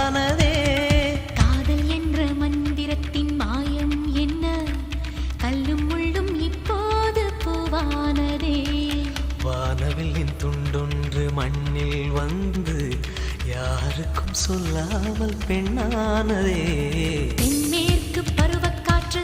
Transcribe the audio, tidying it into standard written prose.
உண்டானதே. காதல் என்ற மந்திரத்தின் மாயம் என்ன, கல்லும் முள்ளும் இப்போது பூவானதே. வானவில்லின் துண்டொன்று மண்ணில் வந்து யாருக்கும் சொல்லாமல் பெண்ணானதே. தென்மேற்கு பருவக்காற்று